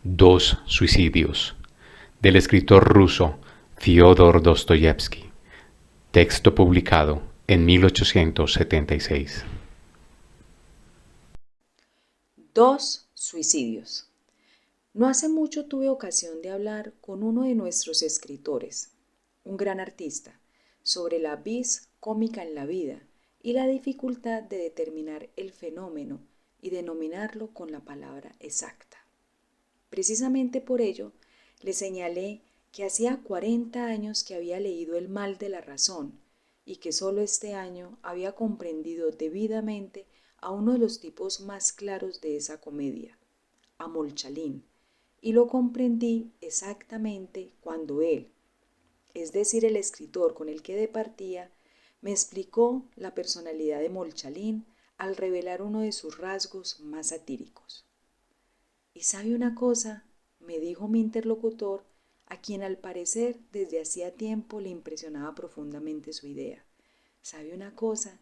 Dos suicidios, del escritor ruso Fyodor Dostoyevsky, texto publicado en 1876. Dos suicidios. No hace mucho tuve ocasión de hablar con uno de nuestros escritores, un gran artista, sobre la vis cómica en la vida y la dificultad de determinar el fenómeno y denominarlo con la palabra exacta. Precisamente por ello, le señalé que hacía 40 años que había leído El mal de la razón y que solo este año había comprendido debidamente a uno de los tipos más claros de esa comedia, a Molchalín, y lo comprendí exactamente cuando él, es decir, el escritor con el que departía, me explicó la personalidad de Molchalín al revelar uno de sus rasgos más satíricos. ¿Y sabe una cosa?, me dijo mi interlocutor, a quien al parecer desde hacía tiempo le impresionaba profundamente su idea. ¿Sabe una cosa?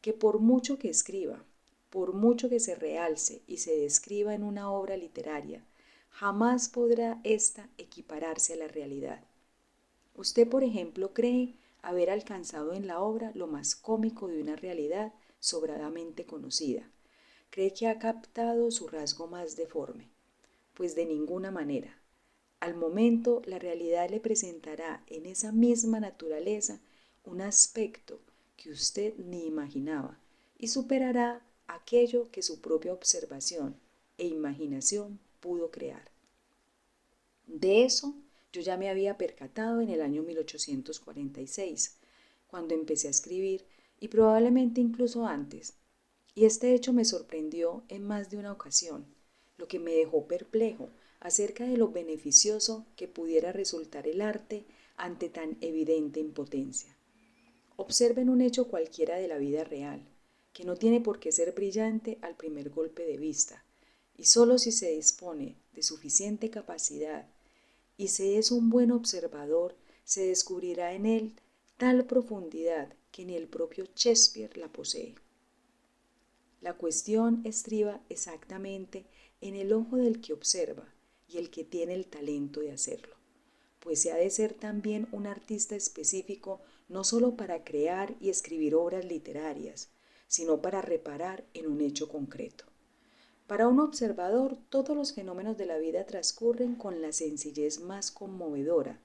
Que por mucho que escriba, por mucho que se realce y se describa en una obra literaria, jamás podrá ésta equipararse a la realidad. Usted, por ejemplo, cree haber alcanzado en la obra lo más cómico de una realidad sobradamente conocida. Cree que ha captado su rasgo más deforme. Pues de ninguna manera. Al momento, la realidad le presentará en esa misma naturaleza un aspecto que usted ni imaginaba y superará aquello que su propia observación e imaginación pudo crear. De eso yo ya me había percatado en el año 1846, cuando empecé a escribir, y probablemente incluso antes, y este hecho me sorprendió en más de una ocasión, lo que me dejó perplejo acerca de lo beneficioso que pudiera resultar el arte ante tan evidente impotencia. Observen un hecho cualquiera de la vida real, que no tiene por qué ser brillante al primer golpe de vista, y solo si se dispone de suficiente capacidad y se es un buen observador, se descubrirá en él tal profundidad que ni el propio Shakespeare la posee. La cuestión estriba exactamente en el ojo del que observa y el que tiene el talento de hacerlo, pues se ha de ser también un artista específico no solo para crear y escribir obras literarias, sino para reparar en un hecho concreto. Para un observador, todos los fenómenos de la vida transcurren con la sencillez más conmovedora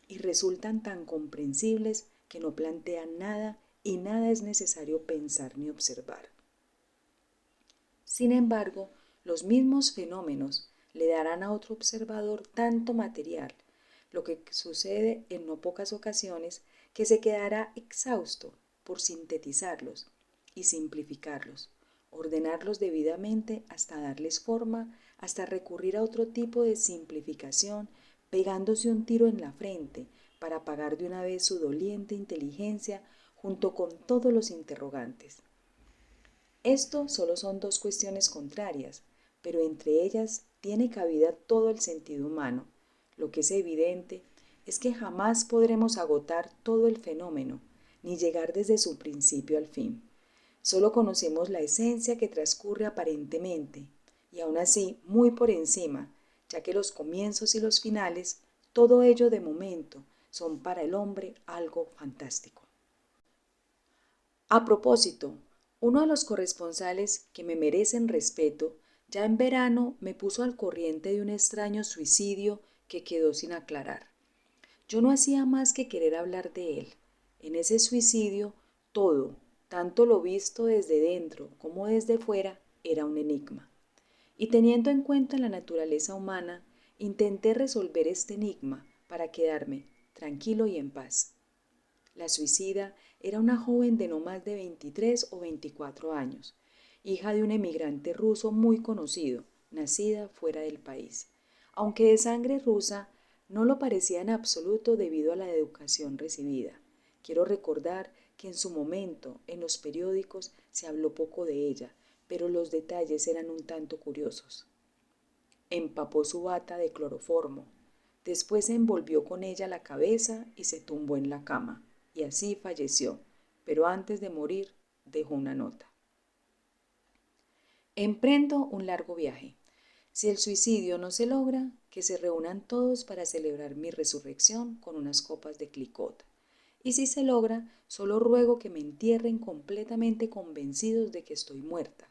y resultan tan comprensibles que no plantean nada y nada es necesario pensar ni observar. Sin embargo, los mismos fenómenos le darán a otro observador tanto material, lo que sucede en no pocas ocasiones, que se quedará exhausto por sintetizarlos y simplificarlos, ordenarlos debidamente hasta darles forma, hasta recurrir a otro tipo de simplificación, pegándose un tiro en la frente para apagar de una vez su doliente inteligencia junto con todos los interrogantes. Esto solo son dos cuestiones contrarias, pero entre ellas tiene cabida todo el sentido humano. Lo que es evidente es que jamás podremos agotar todo el fenómeno, ni llegar desde su principio al fin. Solo conocemos la esencia que transcurre aparentemente, y aún así muy por encima, ya que los comienzos y los finales, todo ello de momento, son para el hombre algo fantástico. A propósito, uno de los corresponsales que me merecen respeto, ya en verano me puso al corriente de un extraño suicidio que quedó sin aclarar. Yo no hacía más que querer hablar de él. En ese suicidio, todo, tanto lo visto desde dentro como desde fuera, era un enigma. Y teniendo en cuenta la naturaleza humana, intenté resolver este enigma para quedarme tranquilo y en paz. La suicida era una joven de no más de 23 o 24 años, hija de un emigrante ruso muy conocido, nacida fuera del país. Aunque de sangre rusa, no lo parecía en absoluto debido a la educación recibida. Quiero recordar que en su momento en los periódicos se habló poco de ella, pero los detalles eran un tanto curiosos. Empapó su bata de cloroformo, después se envolvió con ella la cabeza y se tumbó en la cama, y así falleció, pero antes de morir dejó una nota. Emprendo un largo viaje. Si el suicidio no se logra, que se reúnan todos para celebrar mi resurrección con unas copas de Clicquot. Y si se logra, solo ruego que me entierren completamente convencidos de que estoy muerta,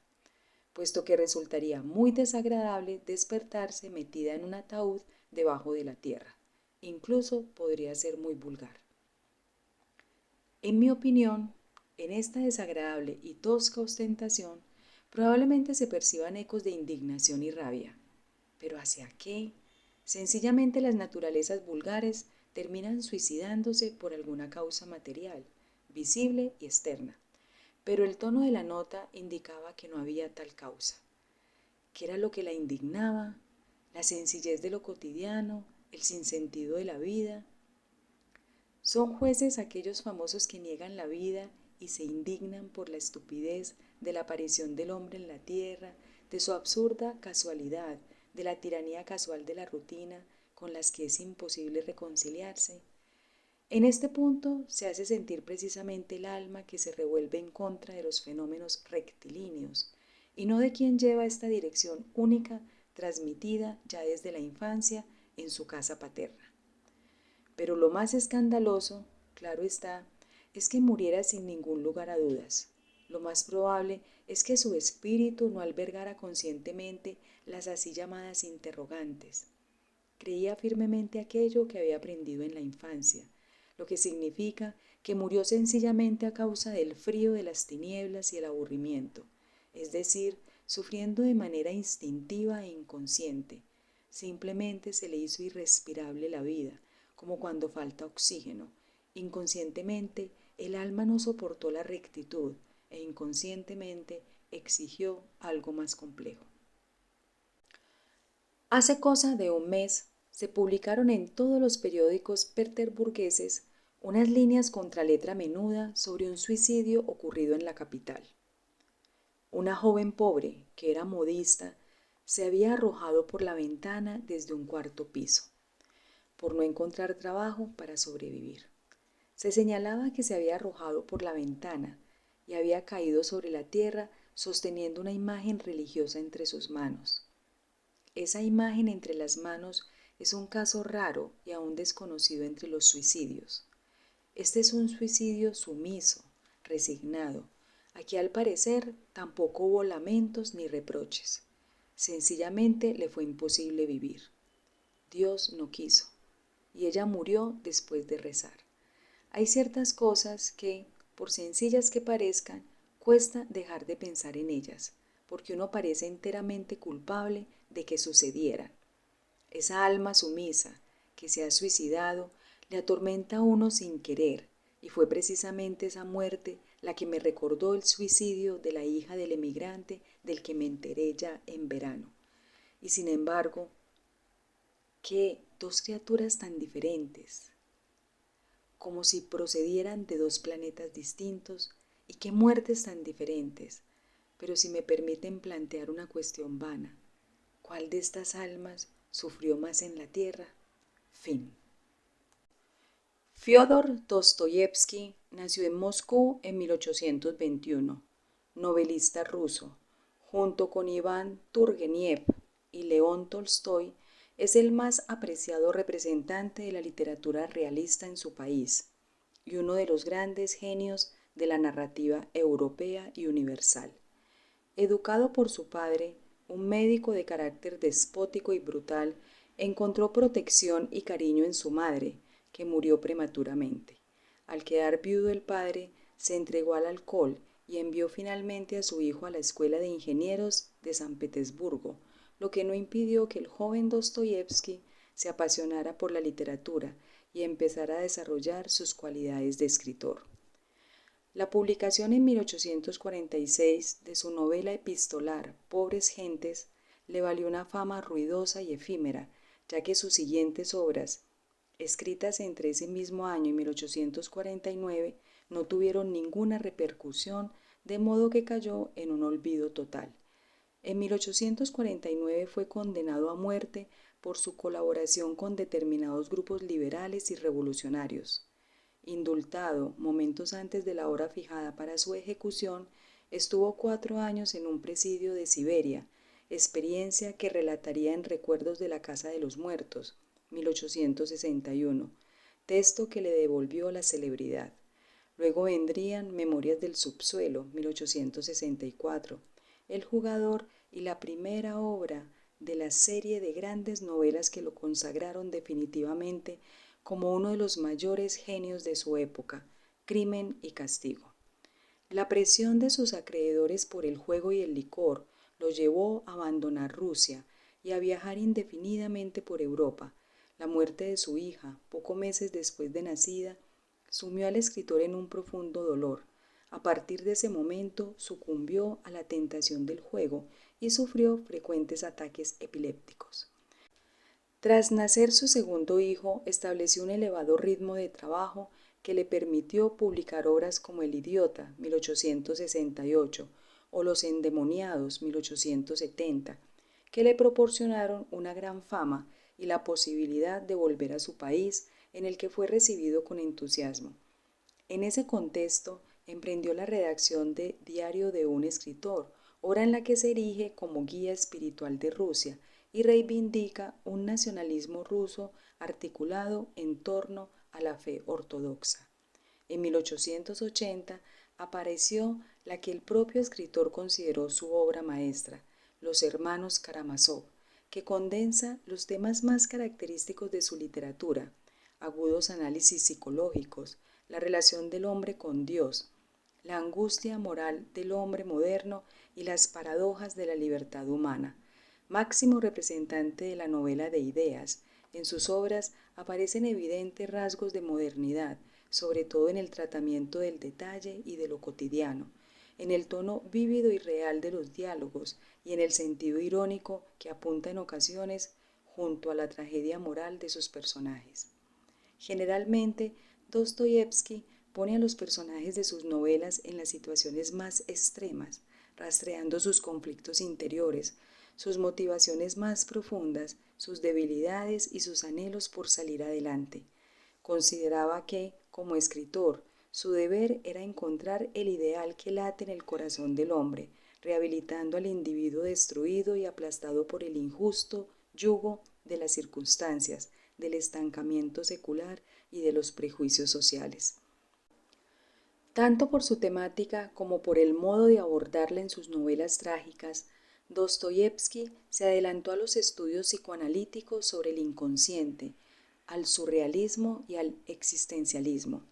puesto que resultaría muy desagradable despertarse metida en un ataúd debajo de la tierra. Incluso podría ser muy vulgar. En mi opinión, en esta desagradable y tosca ostentación, probablemente se perciban ecos de indignación y rabia. ¿Pero hacia qué? Sencillamente las naturalezas vulgares terminan suicidándose por alguna causa material, visible y externa. Pero el tono de la nota indicaba que no había tal causa. ¿Qué era lo que la indignaba? ¿La sencillez de lo cotidiano? ¿El sinsentido de la vida? Son jueces aquellos famosos que niegan la vida y se indignan por la estupidez de la aparición del hombre en la tierra, de su absurda casualidad, de la tiranía casual de la rutina con las que es imposible reconciliarse. En este punto se hace sentir precisamente el alma que se revuelve en contra de los fenómenos rectilíneos y no de quien lleva esta dirección única transmitida ya desde la infancia en su casa paterna. Pero lo más escandaloso, claro está, es que muriera sin ningún lugar a dudas. Lo más probable es que su espíritu no albergara conscientemente las así llamadas interrogantes. Creía firmemente aquello que había aprendido en la infancia, lo que significa que murió sencillamente a causa del frío de las tinieblas y el aburrimiento, es decir, sufriendo de manera instintiva e inconsciente. Simplemente se le hizo irrespirable la vida, como cuando falta oxígeno. Inconscientemente, el alma no soportó la rectitud e inconscientemente exigió algo más complejo. Hace cosa de un mes se publicaron en todos los periódicos peterburgueses unas líneas contra letra menuda sobre un suicidio ocurrido en la capital. Una joven pobre, que era modista, se había arrojado por la ventana desde un cuarto piso, por no encontrar trabajo para sobrevivir. Se señalaba que se había arrojado por la ventana y había caído sobre la tierra sosteniendo una imagen religiosa entre sus manos. Esa imagen entre las manos es un caso raro y aún desconocido entre los suicidios. Este es un suicidio sumiso, resignado. Aquí al parecer tampoco hubo lamentos ni reproches. Sencillamente le fue imposible vivir. Dios no quiso, y ella murió después de rezar. Hay ciertas cosas que, por sencillas que parezcan, cuesta dejar de pensar en ellas, porque uno parece enteramente culpable de que sucedieran. Esa alma sumisa que se ha suicidado le atormenta a uno sin querer, y fue precisamente esa muerte la que me recordó el suicidio de la hija del emigrante del que me enteré ya en verano. Y sin embargo, ¿qué dos criaturas tan diferentes? Como si procedieran de dos planetas distintos, y qué muertes tan diferentes. Pero si me permiten plantear una cuestión vana, ¿cuál de estas almas sufrió más en la tierra? Fin. Fyodor Dostoyevsky nació en Moscú en 1821, novelista ruso. Junto con Iván Turgeniev y León Tolstoy, es el más apreciado representante de la literatura realista en su país y uno de los grandes genios de la narrativa europea y universal. Educado por su padre, un médico de carácter despótico y brutal, encontró protección y cariño en su madre, que murió prematuramente. Al quedar viudo el padre, se entregó al alcohol y envió finalmente a su hijo a la Escuela de Ingenieros de San Petersburgo, lo que no impidió que el joven Dostoyevsky se apasionara por la literatura y empezara a desarrollar sus cualidades de escritor. La publicación en 1846 de su novela epistolar Pobres Gentes le valió una fama ruidosa y efímera, ya que sus siguientes obras, escritas entre ese mismo año y 1849, no tuvieron ninguna repercusión, de modo que cayó en un olvido total. En 1849 fue condenado a muerte por su colaboración con determinados grupos liberales y revolucionarios. Indultado momentos antes de la hora fijada para su ejecución, estuvo 4 años en un presidio de Siberia, experiencia que relataría en Recuerdos de la Casa de los Muertos, 1861, texto que le devolvió la celebridad. Luego vendrían Memorias del Subsuelo, 1864, El Jugador y la primera obra de la serie de grandes novelas que lo consagraron definitivamente como uno de los mayores genios de su época, Crimen y Castigo. La presión de sus acreedores por el juego y el licor lo llevó a abandonar Rusia y a viajar indefinidamente por Europa. La muerte de su hija, pocos meses después de nacida, sumió al escritor en un profundo dolor. A partir de ese momento sucumbió a la tentación del juego y sufrió frecuentes ataques epilépticos. Tras nacer su segundo hijo, estableció un elevado ritmo de trabajo que le permitió publicar obras como El Idiota, 1868, o Los Endemoniados, 1870, que le proporcionaron una gran fama y la posibilidad de volver a su país, en el que fue recibido con entusiasmo. En ese contexto, emprendió la redacción de Diario de un escritor, obra en la que se erige como guía espiritual de Rusia y reivindica un nacionalismo ruso articulado en torno a la fe ortodoxa. En 1880 apareció la que el propio escritor consideró su obra maestra, Los Hermanos Karamazov, que condensa los temas más característicos de su literatura, agudos análisis psicológicos, la relación del hombre con Dios, la angustia moral del hombre moderno y las paradojas de la libertad humana. Máximo representante de la novela de ideas, en sus obras aparecen evidentes rasgos de modernidad, sobre todo en el tratamiento del detalle y de lo cotidiano, en el tono vívido y real de los diálogos y en el sentido irónico que apunta en ocasiones junto a la tragedia moral de sus personajes. Generalmente, Dostoyevski pone a los personajes de sus novelas en las situaciones más extremas, rastreando sus conflictos interiores, sus motivaciones más profundas, sus debilidades y sus anhelos por salir adelante. Consideraba que, como escritor, su deber era encontrar el ideal que late en el corazón del hombre, rehabilitando al individuo destruido y aplastado por el injusto yugo de las circunstancias, del estancamiento secular y de los prejuicios sociales. Tanto por su temática como por el modo de abordarla en sus novelas trágicas, Dostoyevski se adelantó a los estudios psicoanalíticos sobre el inconsciente, al surrealismo y al existencialismo.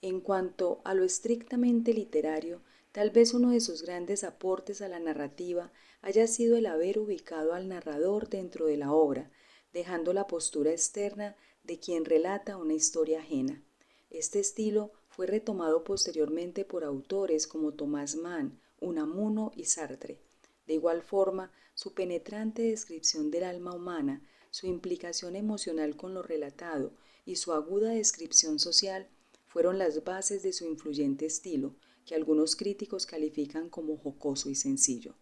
En cuanto a lo estrictamente literario, tal vez uno de sus grandes aportes a la narrativa haya sido el haber ubicado al narrador dentro de la obra, dejando la postura externa de quien relata una historia ajena. Este estilo fue retomado posteriormente por autores como Thomas Mann, Unamuno y Sartre. De igual forma, su penetrante descripción del alma humana, su implicación emocional con lo relatado y su aguda descripción social fueron las bases de su influyente estilo, que algunos críticos califican como jocoso y sencillo.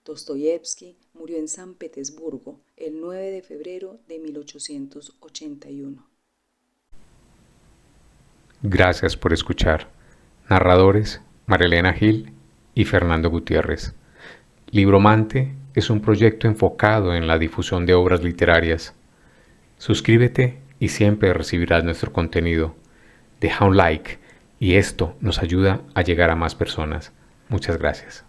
Dostoyevski murió en San Petersburgo el 9 de febrero de 1881. Gracias por escuchar. Narradores: Marilena Gil y Fernando Gutiérrez. Libromante es un proyecto enfocado en la difusión de obras literarias. Suscríbete y siempre recibirás nuestro contenido. Deja un like y esto nos ayuda a llegar a más personas. Muchas gracias.